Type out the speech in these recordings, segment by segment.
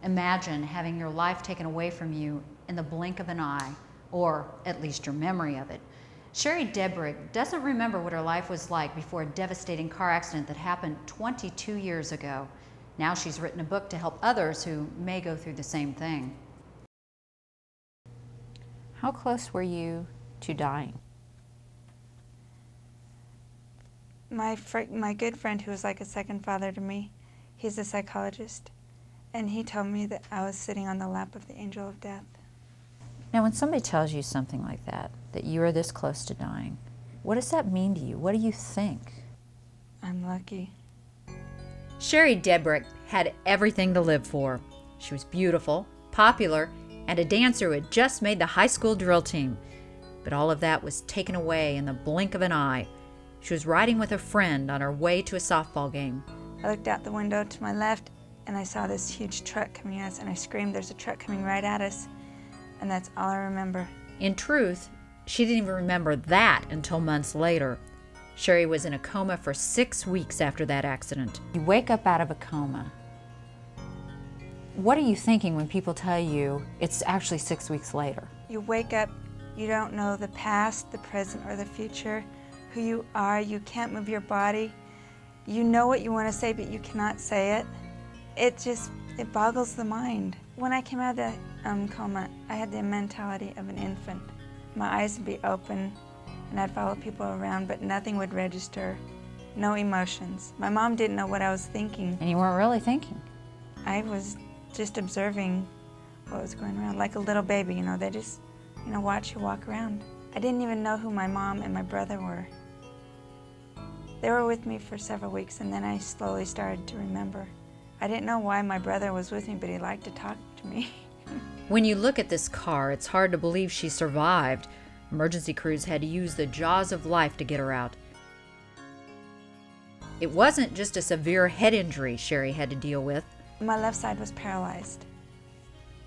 Imagine having your life taken away from you in the blink of an eye, or at least your memory of it. Sherri Debrecht doesn't remember what her life was like before a devastating car accident that happened 22 years ago. Now she's written a book to help others who may go through the same thing. How close were you to dying? My good friend, who was like a second father to me, he's a psychologist, and he told me that I was sitting on the lap of the angel of death. Now, when somebody tells you something like that you are this close to dying, what does that mean to you? What do you think? I'm lucky. Sherri Debrecht had everything to live for. She was beautiful, popular, and a dancer who had just made the high school drill team. But all of that was taken away in the blink of an eye. She was riding with a friend on her way to a softball game. I looked out the window to my left, and I saw this huge truck coming at us, and I screamed, "There's a truck coming right at us." And that's all I remember. In truth, she didn't even remember that until months later. Sherri was in a coma for 6 weeks after that accident. You wake up out of a coma. What are you thinking when people tell you it's actually 6 weeks later? You wake up, you don't know the past, the present, or the future, who you are. You can't move your body. You know what you want to say, but you cannot say it. It boggles the mind. When I came out of the coma, I had the mentality of an infant. My eyes would be open, and I'd follow people around, but nothing would register. No emotions. My mom didn't know what I was thinking. And you weren't really thinking? I was just observing what was going around, like a little baby, they just, watch you walk around. I didn't even know who my mom and my brother were. They were with me for several weeks, and then I slowly started to remember. I didn't know why my brother was with me, but he liked to talk to me. When you look at this car, it's hard to believe she survived. Emergency crews had to use the jaws of life to get her out. It wasn't just a severe head injury Sherri had to deal with. My left side was paralyzed.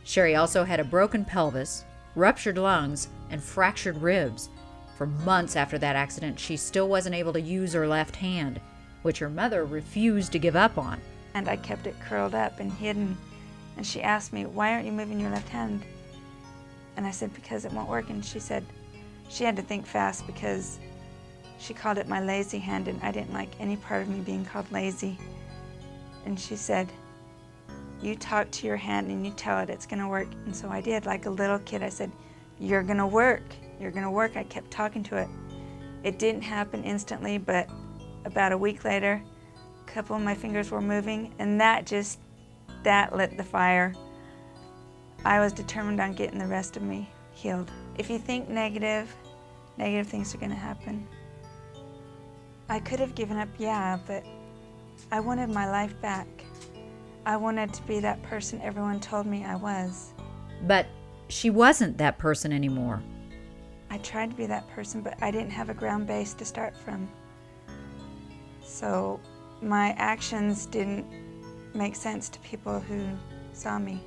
Sherri also had a broken pelvis, ruptured lungs, and fractured ribs. For months after that accident, she still wasn't able to use her left hand, which her mother refused to give up on. And I kept it curled up and hidden. And she asked me, "Why aren't you moving your left hand?" And I said, "Because it won't work." And she said she had to think fast because she called it my lazy hand, and I didn't like any part of me being called lazy. And she said, "You talk to your hand and you tell it it's gonna work." And so I did, like a little kid. I said, "You're gonna work, you're gonna work." I kept talking to it. It didn't happen instantly, but about a week later, a couple of my fingers were moving, and that lit the fire. I was determined on getting the rest of me healed. If you think negative things are gonna happen. I could have given up, yeah, but I wanted my life back. I wanted to be that person everyone told me I was. But she wasn't that person anymore. I tried to be that person, but I didn't have a ground base to start from. So my actions didn't make sense to people who saw me.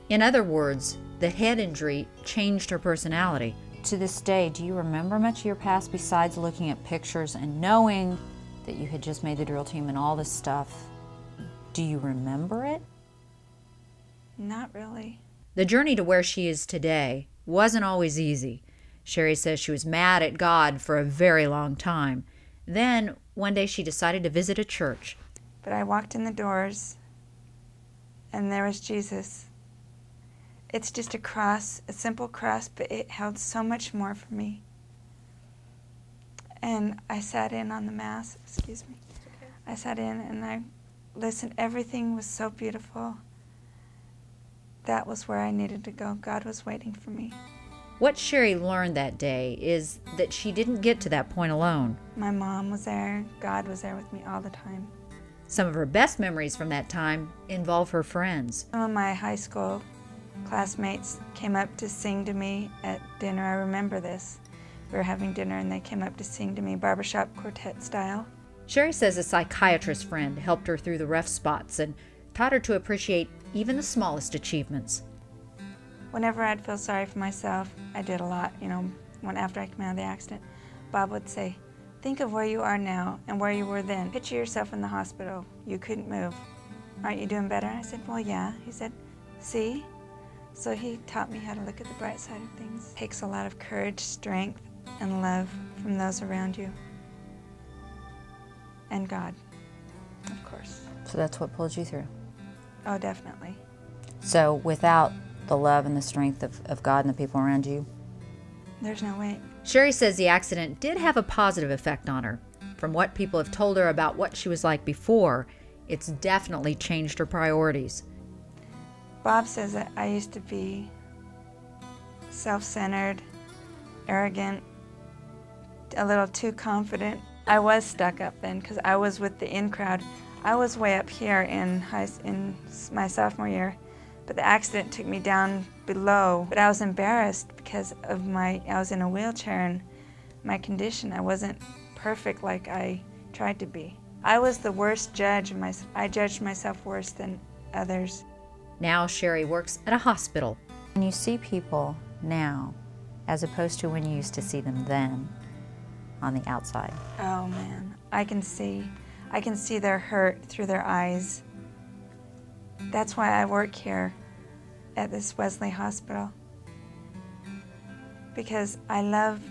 In other words, the head injury changed her personality. To this day, do you remember much of your past besides looking at pictures and knowing that you had just made the drill team and all this stuff? Do you remember it? Not really. The journey to where she is today wasn't always easy. Sherri says she was mad at God for a very long time. Then, one day she decided to visit a church. But I walked in the doors, and there was Jesus. It's just a cross, a simple cross, but it held so much more for me. And I sat in on the Mass, excuse me. Okay. I sat in and I listened. Everything was so beautiful. That was where I needed to go. God was waiting for me. What Sherri learned that day is that she didn't get to that point alone. My mom was there. God was there with me all the time. Some of her best memories from that time involve her friends. Some of my high school classmates came up to sing to me at dinner. I remember this. We were having dinner and they came up to sing to me, barbershop quartet style. Sherri says a psychiatrist friend helped her through the rough spots and taught her to appreciate even the smallest achievements. Whenever I'd feel sorry for myself, I did a lot, after I came out of the accident, Bob would say, "Think of where you are now and where you were then. Picture yourself in the hospital. You couldn't move. Aren't you doing better?" I said, "Well, yeah." He said, See? So he taught me how to look at the bright side of things. It takes a lot of courage, strength, and love from those around you. And God, of course. So that's what pulled you through? Oh, definitely. So without the love and the strength of God and the people around you? There's no way. Sherri says the accident did have a positive effect on her. From what people have told her about what she was like before, it's definitely changed her priorities. Bob says that I used to be self-centered, arrogant, a little too confident. I was stuck up then because I was with the in crowd. I was way up here in my sophomore year, but the accident took me down below. But I was embarrassed because of I was in a wheelchair and my condition. I wasn't perfect like I tried to be. I was the worst judge of myself. I judged myself worse than others. Now Sherri works at a hospital. When you see people now, as opposed to when you used to see them then, on the outside. Oh man, I can see their hurt through their eyes. That's why I work here at this Wesley hospital. Because I love,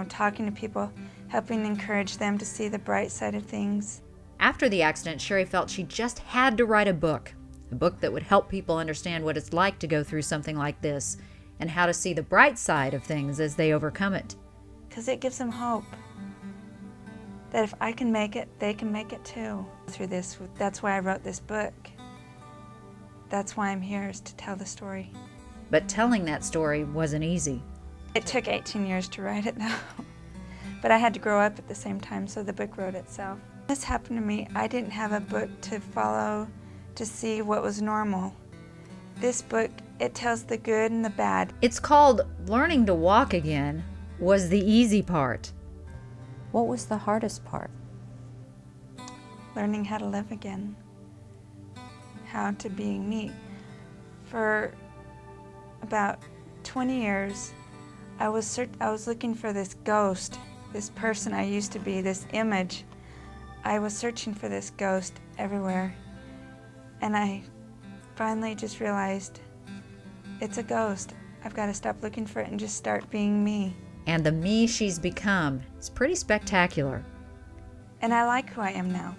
talking to people, helping encourage them to see the bright side of things. After the accident, Sherri felt she just had to write a book that would help people understand what it's like to go through something like this and how to see the bright side of things as they overcome it. Because it gives them hope that if I can make it, they can make it too. Through this, that's why I wrote this book. That's why I'm here, is to tell the story. But telling that story wasn't easy. It took 18 years to write it though. But I had to grow up at the same time, so the book wrote itself. This happened to me. I didn't have a book to follow to see what was normal. This book, it tells the good and the bad. It's called Learning to Walk Again Was the Easy Part. What was the hardest part? Learning how to live again. How to be me. For about 20 years, I was looking for this ghost, this person I used to be, this image. I was searching for this ghost everywhere. And I finally just realized it's a ghost. I've got to stop looking for it and just start being me. And the me she's become is pretty spectacular. And I like who I am now.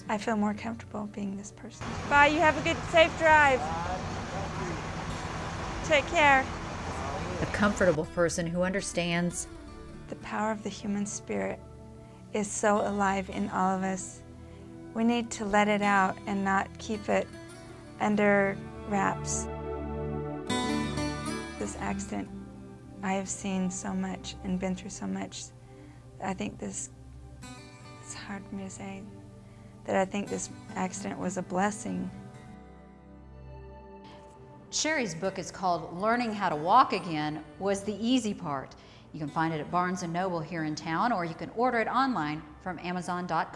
I feel more comfortable being this person. Bye, you have a good, safe drive. Take care. A comfortable person who understands the power of the human spirit is so alive in all of us. We need to let it out and not keep it under wraps. This accident, I have seen so much and been through so much. I think it's hard for me to say, that I think this accident was a blessing. Sherri's book is called Learning How to Walk Again Was the Easy Part. You can find it at Barnes & Noble here in town, or you can order it online from Amazon.com.